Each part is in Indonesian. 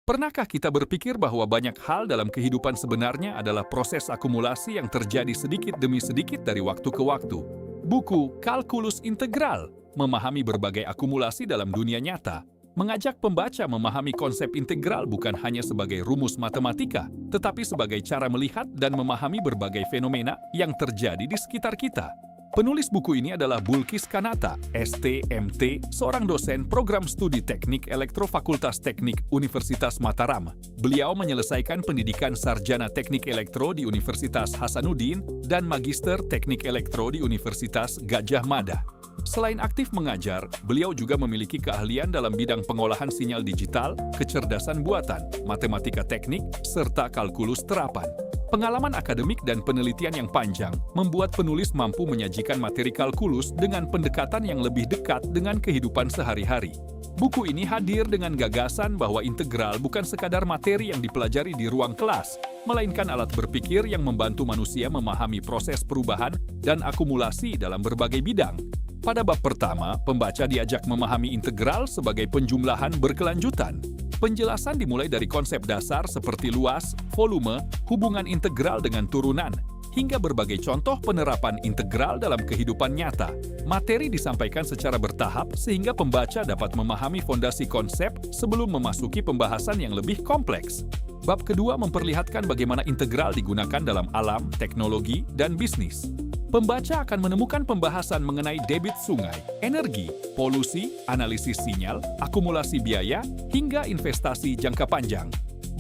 Pernahkah kita berpikir bahwa banyak hal dalam kehidupan sebenarnya adalah proses akumulasi yang terjadi sedikit demi sedikit dari waktu ke waktu? Buku Kalkulus Integral, memahami berbagai akumulasi dalam dunia nyata, mengajak pembaca memahami konsep integral bukan hanya sebagai rumus matematika, tetapi sebagai cara melihat dan memahami berbagai fenomena yang terjadi di sekitar kita. Penulis buku ini adalah Bulkis Kanata, ST.MT, seorang dosen program studi teknik elektro Fakultas Teknik Universitas Mataram. Beliau menyelesaikan pendidikan sarjana teknik elektro di Universitas Hasanuddin dan magister teknik elektro di Universitas Gadjah Mada. Selain aktif mengajar, beliau juga memiliki keahlian dalam bidang pengolahan sinyal digital, kecerdasan buatan, matematika teknik, serta kalkulus terapan. Pengalaman akademik dan penelitian yang panjang membuat penulis mampu menyajikan materi kalkulus dengan pendekatan yang lebih dekat dengan kehidupan sehari-hari. Buku ini hadir dengan gagasan bahwa integral bukan sekadar materi yang dipelajari di ruang kelas, melainkan alat berpikir yang membantu manusia memahami proses perubahan dan akumulasi dalam berbagai bidang. Pada bab pertama, pembaca diajak memahami integral sebagai penjumlahan berkelanjutan. Penjelasan dimulai dari konsep dasar seperti luas, volume, hubungan integral dengan turunan, hingga berbagai contoh penerapan integral dalam kehidupan nyata. Materi disampaikan secara bertahap sehingga pembaca dapat memahami fondasi konsep sebelum memasuki pembahasan yang lebih kompleks. Bab kedua memperlihatkan bagaimana integral digunakan dalam alam, teknologi, dan bisnis. Pembaca akan menemukan pembahasan mengenai debit sungai, energi, polusi, analisis sinyal, akumulasi biaya, hingga investasi jangka panjang.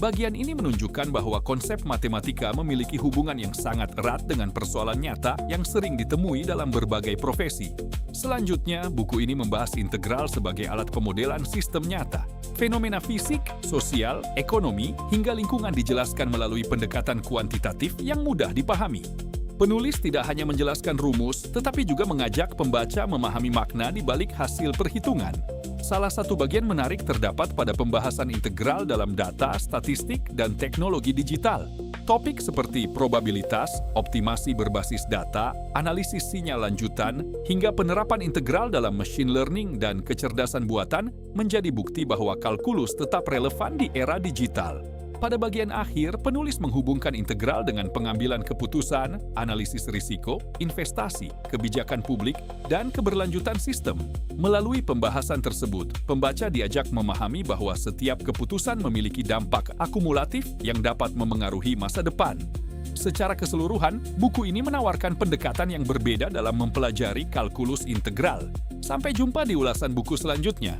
Bagian ini menunjukkan bahwa konsep matematika memiliki hubungan yang sangat erat dengan persoalan nyata yang sering ditemui dalam berbagai profesi. Selanjutnya, buku ini membahas integral sebagai alat pemodelan sistem nyata. Fenomena fisik, sosial, ekonomi, hingga lingkungan dijelaskan melalui pendekatan kuantitatif yang mudah dipahami. Penulis tidak hanya menjelaskan rumus, tetapi juga mengajak pembaca memahami makna di balik hasil perhitungan. Salah satu bagian menarik terdapat pada pembahasan integral dalam data, statistik, dan teknologi digital. Topik seperti probabilitas, optimasi berbasis data, analisis sinyal lanjutan, hingga penerapan integral dalam machine learning dan kecerdasan buatan menjadi bukti bahwa kalkulus tetap relevan di era digital. Pada bagian akhir, penulis menghubungkan integral dengan pengambilan keputusan, analisis risiko, investasi, kebijakan publik, dan keberlanjutan sistem. Melalui pembahasan tersebut, pembaca diajak memahami bahwa setiap keputusan memiliki dampak akumulatif yang dapat memengaruhi masa depan. Secara keseluruhan, buku ini menawarkan pendekatan yang berbeda dalam mempelajari kalkulus integral. Sampai jumpa di ulasan buku selanjutnya.